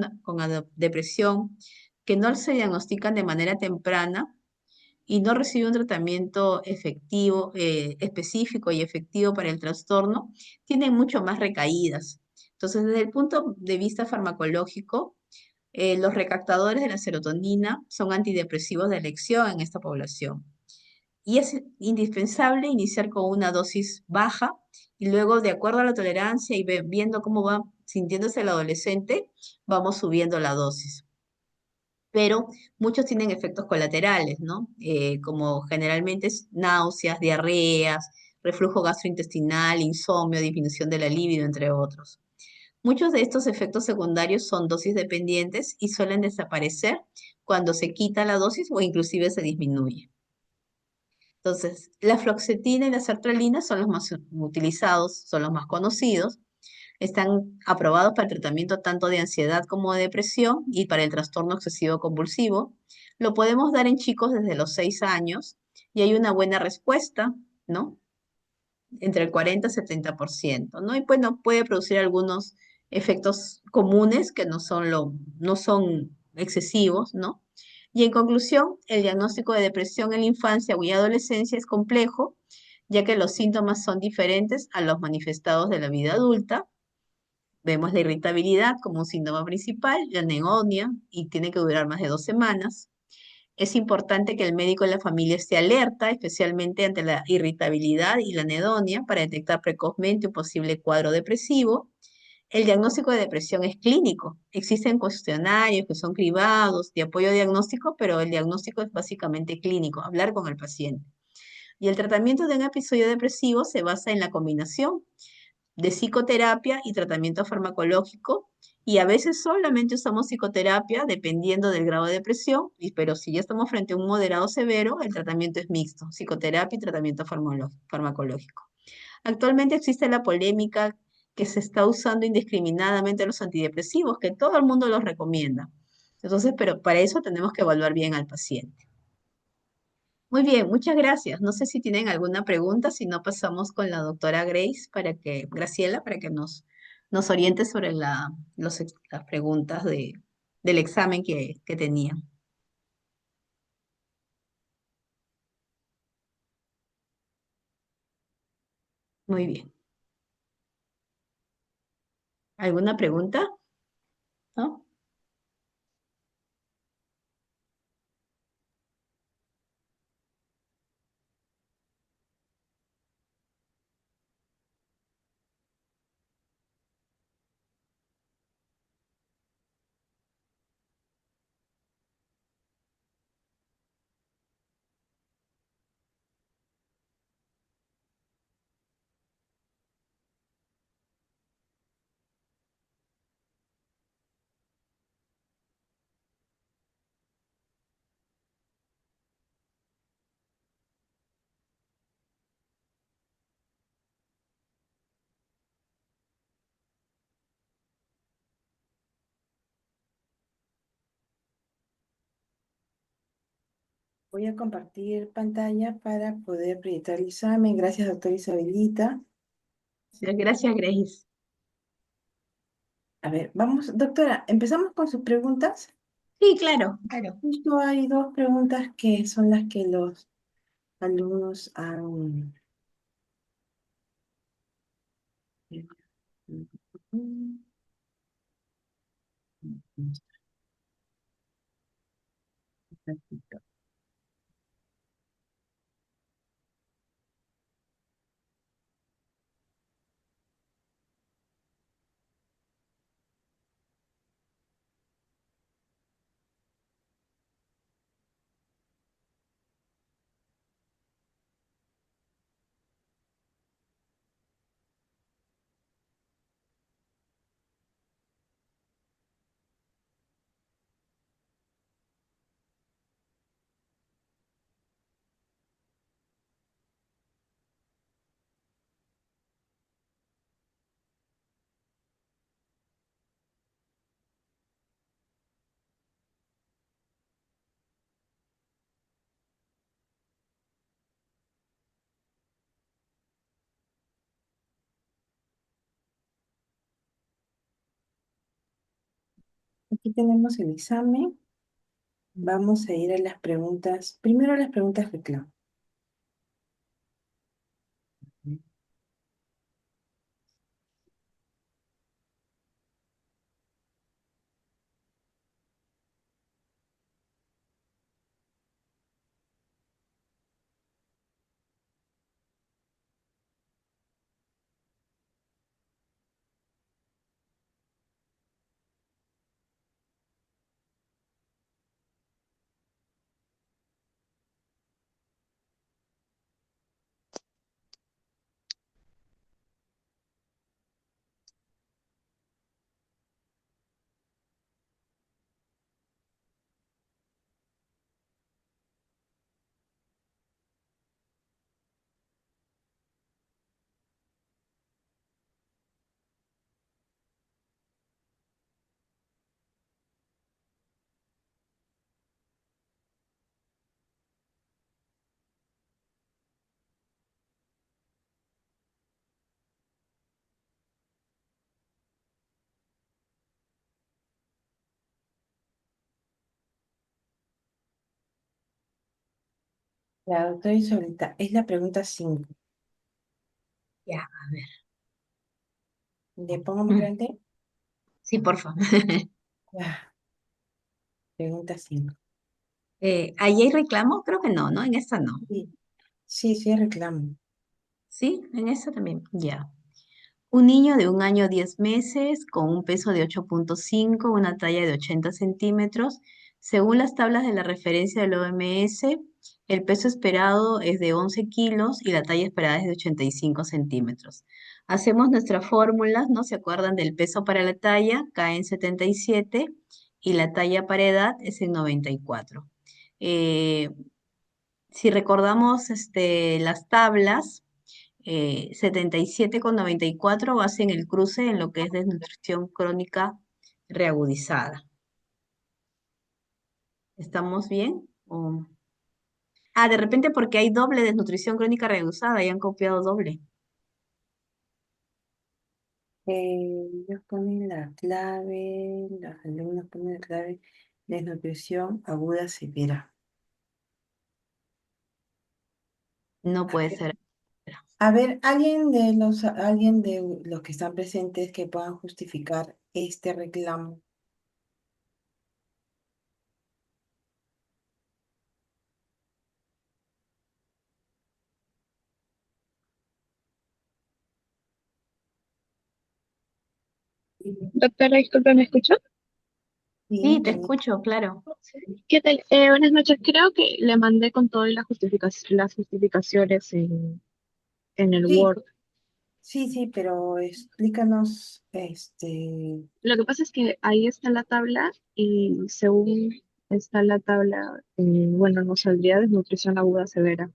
depresión que no se diagnostican de manera temprana y no reciben un tratamiento efectivo, específico y efectivo para el trastorno, tienen mucho más recaídas. Entonces, desde el punto de vista farmacológico, los recaptadores de la serotonina son antidepresivos de elección en esta población. Y es indispensable iniciar con una dosis baja y luego, de acuerdo a la tolerancia y viendo cómo va sintiéndose el adolescente, vamos subiendo la dosis. Pero muchos tienen efectos colaterales, ¿no? Como generalmente náuseas, diarreas, reflujo gastrointestinal, insomnio, disminución de la libido, entre otros. Muchos de estos efectos secundarios son dosis dependientes y suelen desaparecer cuando se quita la dosis o inclusive se disminuye. Entonces, la fluoxetina y la sertralina son los más utilizados, son los más conocidos. Están aprobados para el tratamiento tanto de ansiedad como de depresión y para el trastorno obsesivo compulsivo. Lo podemos dar en chicos desde los 6 años y hay una buena respuesta, ¿no? Entre el 40 y 70%, ¿no? Y bueno, puede producir algunos efectos comunes que no son excesivos, ¿no? Y en conclusión, el diagnóstico de depresión en la infancia y adolescencia es complejo, ya que los síntomas son diferentes a los manifestados de la vida adulta. Vemos la irritabilidad como un síntoma principal, la anedonia, y tiene que durar más de 2 semanas. Es importante que el médico y la familia esté alerta, especialmente ante la irritabilidad y la anedonia, para detectar precozmente un posible cuadro depresivo. El diagnóstico de depresión es clínico. Existen cuestionarios que son cribados de apoyo diagnóstico, pero el diagnóstico es básicamente clínico, hablar con el paciente. Y el tratamiento de un episodio depresivo se basa en la combinación de psicoterapia y tratamiento farmacológico, y a veces solamente usamos psicoterapia dependiendo del grado de depresión, pero si ya estamos frente a un moderado severo, el tratamiento es mixto, psicoterapia y tratamiento farmacológico. Actualmente existe la polémica que se está usando indiscriminadamente los antidepresivos, que todo el mundo los recomienda. Entonces, pero para eso tenemos que evaluar bien al paciente. Muy bien, muchas gracias. No sé si tienen alguna pregunta, si no pasamos con la doctora Graciela, para que nos oriente sobre las preguntas del examen que tenía. Muy bien. ¿Alguna pregunta? ¿No? Voy a compartir pantalla para poder proyectar el examen. Gracias, doctora Isabelita. Sí, gracias, Grace. A ver, vamos, doctora, empezamos con sus preguntas. Sí, claro, claro. Justo hay dos preguntas que son las que los alumnos han... Repito. Aquí tenemos el examen. Vamos a ir a las preguntas. Primero a las preguntas reclamo. La doctora Isolita, es la pregunta 5. Ya, a ver. ¿Le pongo más grande? Sí, por favor. Ya, pregunta 5. ¿Ahí hay reclamo? Creo que no, ¿no? En esta no. Sí, sí, sí, reclamo. ¿Sí? En esta también. Ya. Un niño de 1 año 10 meses con un peso de 8,5, una talla de 80 centímetros. Según las tablas de la referencia del OMS, el peso esperado es de 11 kilos y la talla esperada es de 85 centímetros. Hacemos nuestras fórmulas, ¿no? ¿Se acuerdan del peso para la talla? Cae en 77 y la talla para edad es en 94. Eh, si recordamos las tablas, 77,94 hacen el cruce en lo que es desnutrición crónica reagudizada. ¿Estamos bien? De repente porque hay doble desnutrición crónica reagudizada y han copiado doble. Ellos ponen la clave, los alumnos ponen la clave desnutrición aguda severa. No A puede ver, ser. alguien de los que están presentes que puedan justificar este reclamo. Doctora, disculpe, ¿me escuchó? Sí, Sí, te permítame. escucho, claro. ¿Qué tal? Buenas noches. Creo que le mandé con todas las justificaciones en el Sí, Word. sí, sí, pero explícanos, Lo que pasa es que ahí está la tabla y según está la tabla, bueno, nos saldría desnutrición aguda severa.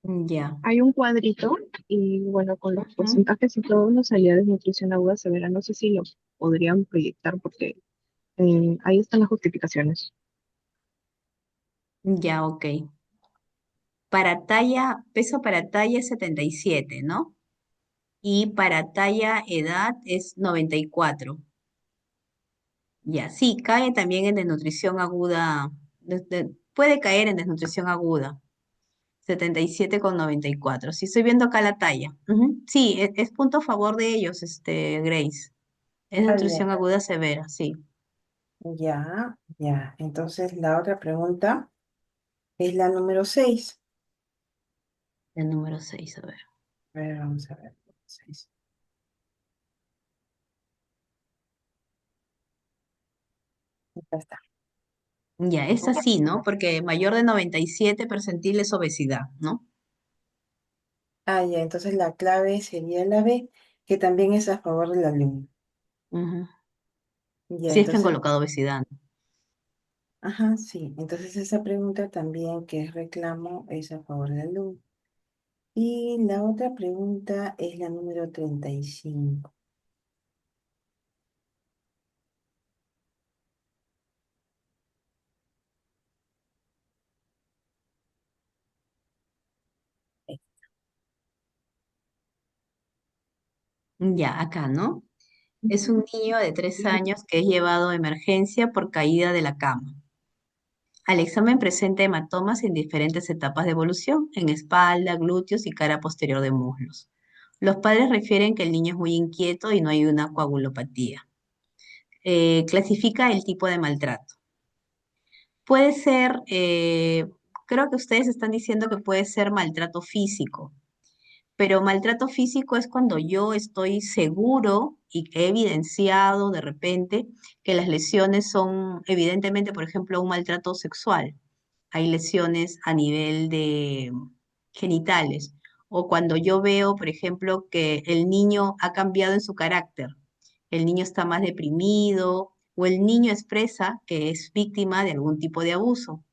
Ya. Hay un cuadrito y bueno, con los Ujú. porcentajes y todo nos salía desnutrición aguda severa. No sé si lo podrían proyectar porque ahí están las justificaciones. Ya, ok. Para talla, peso para talla es 77, ¿no? Y para talla edad es 94. Ya, sí, cae también en desnutrición aguda, puede caer en desnutrición aguda, 77,94. Sí, estoy viendo acá la talla. Ujú. Sí, es punto a favor de ellos, Grace. Es ah, ya, nutrición aguda severa, sí. Ya, ya. Entonces la otra pregunta es la número 6. El número 6, a ver. A ver, vamos a ver. 6. Acá está. Ya, es así, ¿no? Porque mayor de 97 percentiles es obesidad, ¿no? Ah, ya, entonces la clave sería la B, que también es a favor del alumno. Ujú. Ya, Si es que han entonces, colocado obesidad, ¿no? ajá, sí. Entonces esa pregunta también que es reclamo es a favor del alumno. Y la otra pregunta es la número 35. Ya, acá, ¿no? Es Ujú. un niño de 3 años que es llevado a emergencia por caída de la cama. Al examen presenta hematomas en diferentes etapas de evolución, en espalda, glúteos y cara posterior de muslos. Los padres refieren que el niño es muy inquieto y no hay una coagulopatía. Clasifica el tipo de maltrato. Puede ser, creo que ustedes están diciendo que puede ser maltrato físico, pero maltrato físico es cuando yo estoy seguro y que he evidenciado de repente que las lesiones son evidentemente, por ejemplo, un maltrato sexual. Hay lesiones a nivel de genitales. O cuando yo veo, por ejemplo, que el niño ha cambiado en su carácter, el niño está más deprimido o el niño expresa que es víctima de algún tipo de abuso.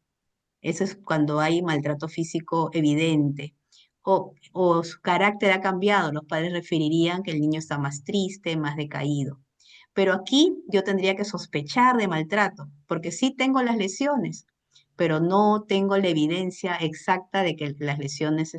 Eso es cuando hay maltrato físico evidente. O su carácter ha cambiado. Los padres referirían que el niño está más triste, más decaído. Pero aquí yo tendría que sospechar de maltrato, porque sí tengo las lesiones, pero no tengo la evidencia exacta de que las lesiones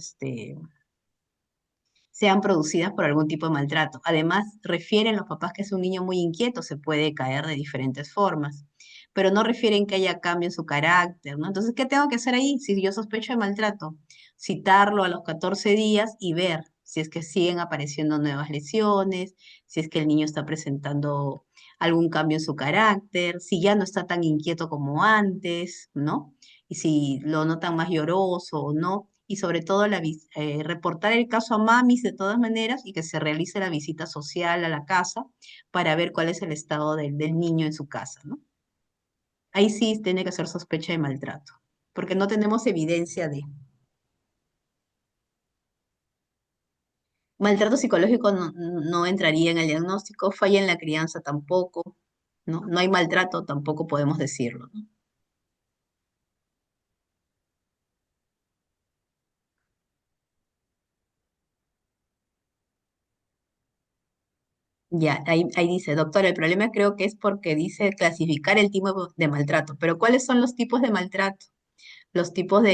sean producidas por algún tipo de maltrato. Además, refieren los papás que es un niño muy inquieto, se puede caer de diferentes formas, pero no refieren que haya cambio en su carácter, ¿no? Entonces, ¿qué tengo que hacer ahí? Si yo sospecho de maltrato, citarlo a los 14 días y ver si es que siguen apareciendo nuevas lesiones, si es que el niño está presentando algún cambio en su carácter, si ya no está tan inquieto como antes, ¿no? Y si lo notan más lloroso o no, y sobre todo reportar el caso a mamis de todas maneras y que se realice la visita social a la casa para ver cuál es el estado del niño en su casa, ¿no? Ahí sí tiene que ser sospecha de maltrato, porque no tenemos evidencia de. Maltrato psicológico no entraría en el diagnóstico, falla en la crianza tampoco, ¿no? No hay maltrato, tampoco podemos decirlo, ¿no? Ya, ahí dice, doctor, el problema creo que es porque dice clasificar el tipo de maltrato, pero ¿cuáles son los tipos de maltrato? Los tipos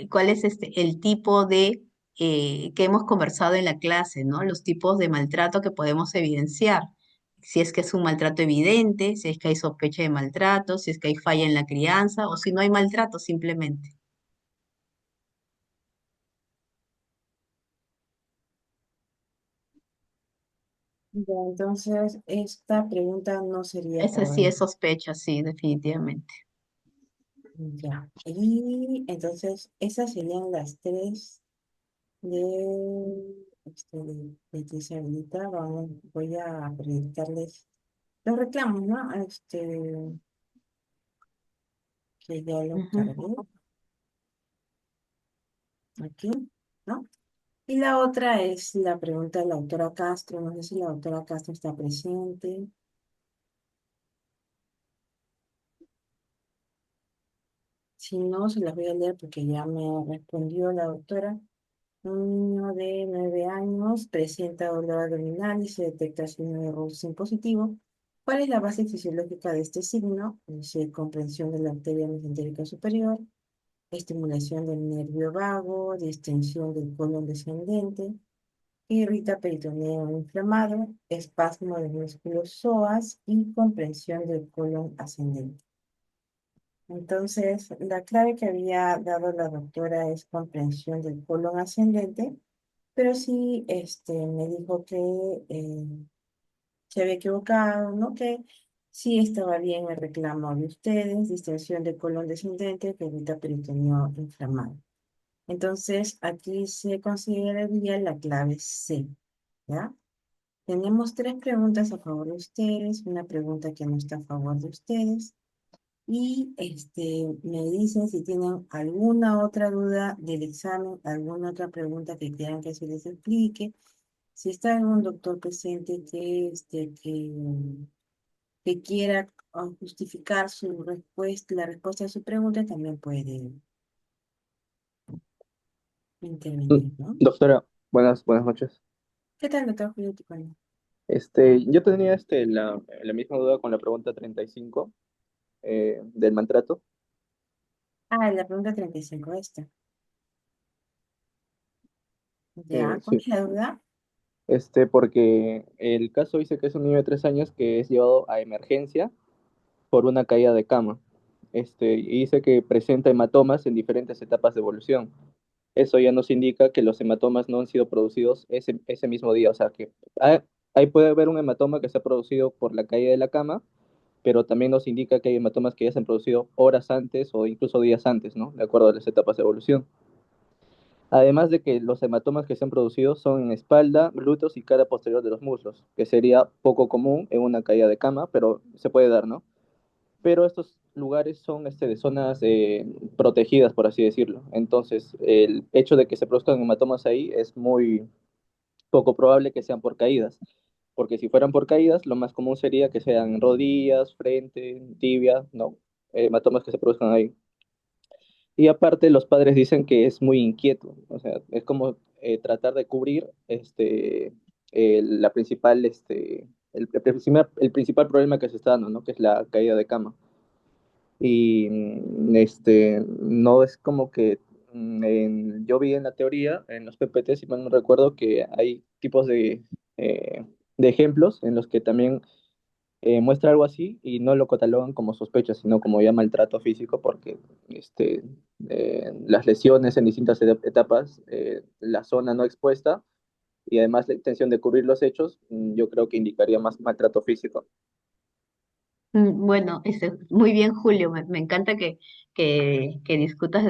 cuál es el tipo de que hemos conversado en la clase, ¿no? Los tipos de maltrato que podemos evidenciar. Si es que es un maltrato evidente, si es que hay sospecha de maltrato, si es que hay falla en la crianza o si no hay maltrato simplemente. Ya, entonces esta pregunta no sería a Esa favor sí del... es sospecha, sí, definitivamente. Ya. Y entonces esas serían las tres de disabilidad. Voy a proyectarles los reclamos, ¿no? Que ya lo Ujú. cargué aquí, ¿no? Y la otra es la pregunta de la autora Castro. No sé si la autora Castro está presente. Si no, se las voy a leer porque ya me respondió la doctora. Un niño de 9 años presenta dolor abdominal y se detecta signo de Rousin positivo. ¿Cuál es la base fisiológica de este signo? Dice comprensión de la arteria mesentérica superior, estimulación del nervio vago, distensión del colon descendente, irrita peritoneo inflamado, espasmo de músculos psoas y comprensión del colon ascendente. Entonces, la clave que había dado la doctora es comprensión del colon ascendente, pero sí me dijo que se había equivocado, ¿no? Que Sí estaba bien el reclamo de ustedes, distensión de colon descendente que evita peritoneo inflamado. Entonces, aquí se consideraría la clave C, ¿ya? Tenemos tres preguntas a favor de ustedes, una pregunta que no está a favor de ustedes. Y me dicen si tienen alguna otra duda del examen, alguna otra pregunta que quieran que se les explique. Si está algún doctor presente que quiera justificar su respuesta, la respuesta a su pregunta, también puede Mm, intervenir, ¿no? Doctora, buenas noches. ¿Qué tal, doctor Julio Ticona? Yo tenía la misma duda con la pregunta 35 del maltrato. Ah, la pregunta 35 esta. ¿Ya? ¿Cuál Sí, es la duda? porque el caso dice que es un niño de 3 años que es llevado a emergencia por una caída de cama. Y dice que presenta hematomas en diferentes etapas de evolución. Eso ya nos indica que los hematomas no han sido producidos ese mismo día. O sea que hay- ahí puede haber un hematoma que se ha producido por la caída de la cama, pero también nos indica que hay hematomas que ya se han producido horas antes o incluso días antes, ¿no? De acuerdo a las etapas de evolución. Además de que los hematomas que se han producido son en espalda, glúteos y cara posterior de los muslos, que sería poco común en una caída de cama, pero se puede dar, ¿no? Pero estos lugares son de zonas protegidas, por así decirlo. Entonces, el hecho de que se produzcan hematomas ahí es muy poco probable que sean por caídas, porque si fueran por caídas, lo más común sería que sean en rodillas, frente, tibia, ¿no? Hematomas que se produzcan ahí. Y aparte, los padres dicen que es muy inquieto, o sea, es como tratar de cubrir la principal, el principal problema que se está dando, ¿no? Que es la caída de cama. Y no es como que yo vi en la teoría, en los PPT, si mal no recuerdo, que hay tipos de ejemplos en los que también muestra algo así y no lo catalogan como sospecha, sino como ya maltrato físico, porque las lesiones en distintas etapas, la zona no expuesta y además la intención de cubrir los hechos, yo creo que indicaría más maltrato físico. Bueno, muy bien, Julio. Me encanta que discutas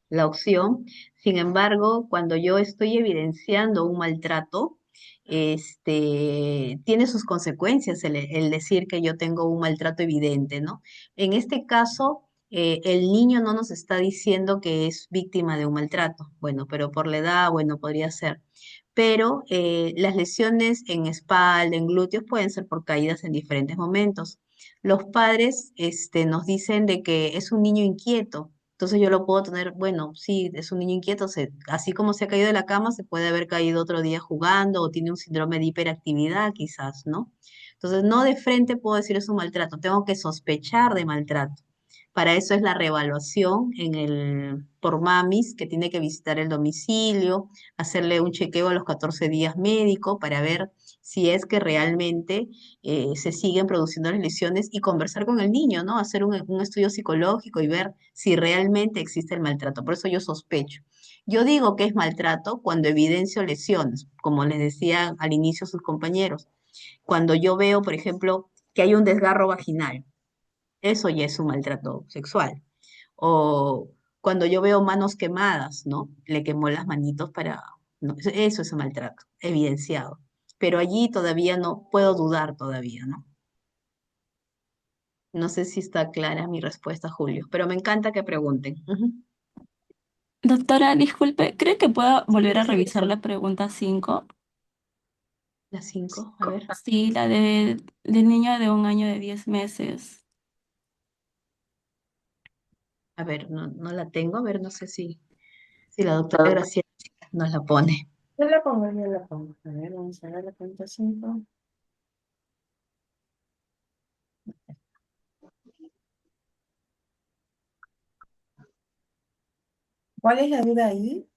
la opción. Sin embargo, cuando yo estoy evidenciando un maltrato, tiene sus consecuencias el decir que yo tengo un maltrato evidente, ¿no? En este caso, el niño no nos está diciendo que es víctima de un maltrato. Bueno, pero por la edad, bueno, podría ser. Pero las lesiones en espalda, en glúteos, pueden ser por caídas en diferentes momentos. Los padres nos dicen de que es un niño inquieto. Entonces yo lo puedo tener, bueno, sí, es un niño inquieto, así como se ha caído de la cama, se puede haber caído otro día jugando o tiene un síndrome de hiperactividad quizás, ¿no? Entonces no de frente puedo decir es un maltrato, tengo que sospechar de maltrato. Para eso es la reevaluación por mamis, que tiene que visitar el domicilio, hacerle un chequeo a los 14 días médico para ver si es que realmente se siguen produciendo las lesiones y conversar con el niño, ¿no? Hacer un estudio psicológico y ver si realmente existe el maltrato. Por eso yo sospecho. Yo digo que es maltrato cuando evidencio lesiones, como les decía al inicio sus compañeros. Cuando yo veo, por ejemplo, que hay un desgarro vaginal, eso ya es un maltrato sexual. O cuando yo veo manos quemadas, ¿no? Le quemó las manitos para... No, eso es un maltrato, evidenciado. Pero allí todavía no puedo dudar todavía, ¿no? No sé si está clara mi respuesta, Julio, pero me encanta que pregunten. Ujú. Doctora, disculpe, ¿cree que pueda volver a revisar la pregunta 5? Las 5, a ver. Sí, del niño de 1 año de 10 meses. A ver, no la tengo, a ver, no sé si la doctora Graciela nos la pone. Yo la pongo, yo la pongo. A ver, vamos a ver la pregunta 5. ¿Cuál es la duda ahí?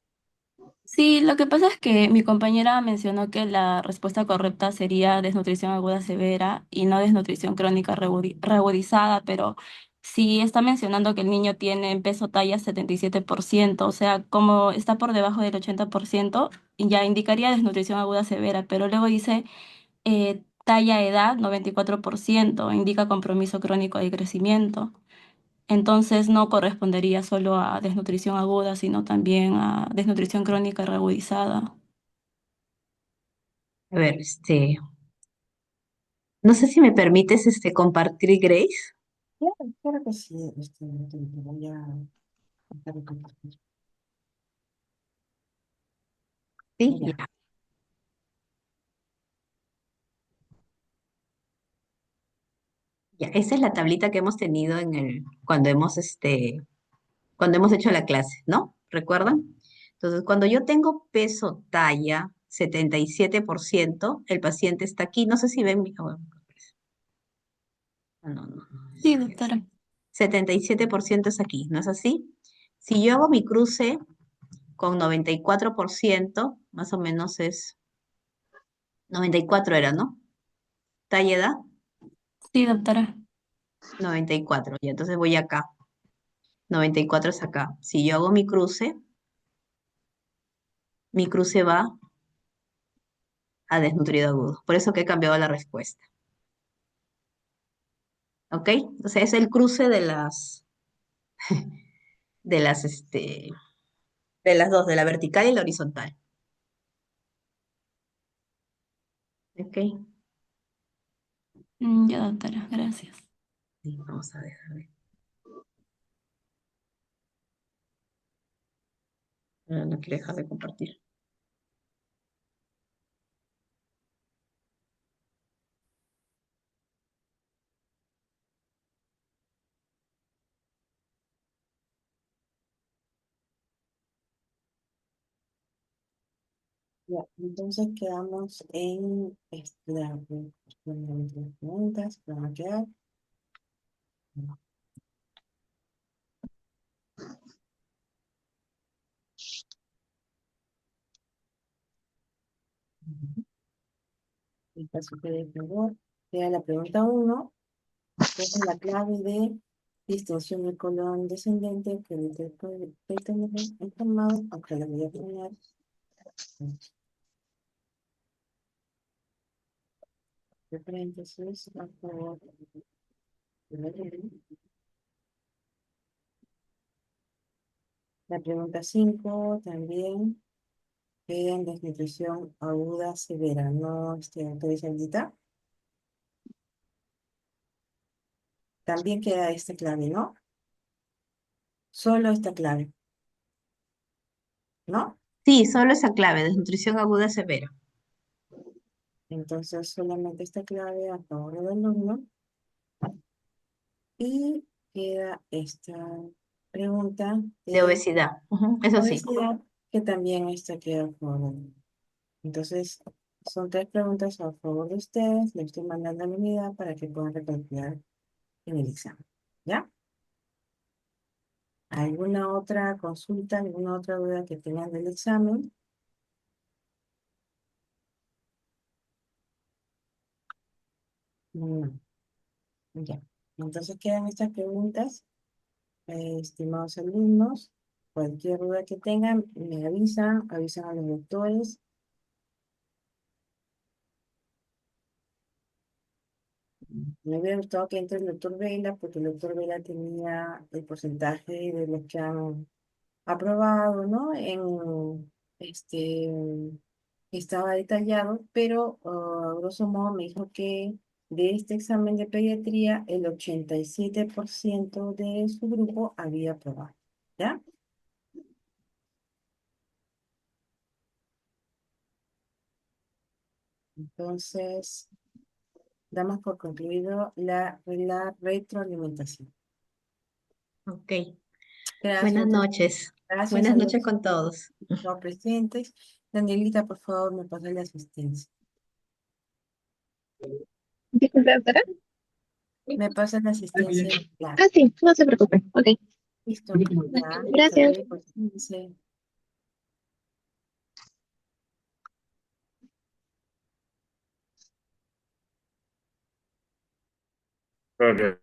Sí, lo que pasa es que mi compañera mencionó que la respuesta correcta sería desnutrición aguda severa y no desnutrición crónica reagudizada, pero si está mencionando que el niño tiene en peso talla 77%, o sea, como está por debajo del 80%, ya indicaría desnutrición aguda severa, pero luego dice Talla edad, 94%, indica compromiso crónico de crecimiento. Entonces no correspondería solo a desnutrición aguda, sino también a desnutrición crónica reagudizada. A ver, no sé si me permites, compartir, Grace. Claro, claro que sí, te voy a dejar de compartir. Sí, Ya, ya. Ya, esa es la tablita que hemos tenido cuando hemos hecho la clase, ¿no? ¿Recuerdan? Entonces, cuando yo tengo peso talla 77%, el paciente está aquí. No sé si ven mi... no, no, no. Sí, doctora. 77% es aquí, ¿no es así? Si yo hago mi cruce con 94%, más o menos es 94 era, ¿no? Talla edad, Sí, doctora. 94. Y entonces voy acá. 94 es acá. Si yo hago mi cruce va a desnutrido agudo. Por eso que he cambiado la respuesta. ¿Ok? O sea, es el cruce de las, este, de las dos, de la vertical y la horizontal. ¿Ok? Ya, doctora, gracias. Sí, vamos a dejar de... no quiero dejar de compartir. ya. Entonces quedamos en las preguntas que van a quedar. El caso que de favor, queda la pregunta 1, que es la clave de distinción del colon descendente que el tener informado, aunque la voy a poner. De paréntesis, a favor. La pregunta 5 también queda en desnutrición aguda severa, ¿no, autoriza Aldita? También queda esta clave, ¿no? Solo esta clave, ¿no? Sí, solo esa clave, desnutrición aguda severa. Entonces solamente esta clave a favor del alumno. Y queda esta pregunta De de obesidad. Ujú, eso sí. obesidad, que también esta queda a favor del alumno. Entonces, son 3 preguntas a favor de ustedes. Le estoy mandando la unidad para que puedan recalcular en el examen. ¿Ya? ¿Alguna otra consulta, alguna otra duda que tengan del examen? No. Ya. Entonces quedan estas preguntas, estimados alumnos. Cualquier duda que tengan, me avisan a los doctores. Me hubiera gustado que entre el doctor Vela, porque el doctor Vela tenía el porcentaje de los que han aprobado, ¿no? Este, estaba detallado, pero grosso modo me dijo que de este examen de pediatría, el 87% de su grupo había aprobado, ¿ya? Entonces, damos por concluido la retroalimentación. Ok. Buenas Gracias, noches. gracias Buenas a noches los con todos. no presentes. Danielita, por favor, me pasa la asistencia. Disculpe, doctora. Me pasa la asistencia. Claro. Ah, sí, no se preocupe. Ok, Listo. Ya, hasta gracias. luego. Cuídense. Ok.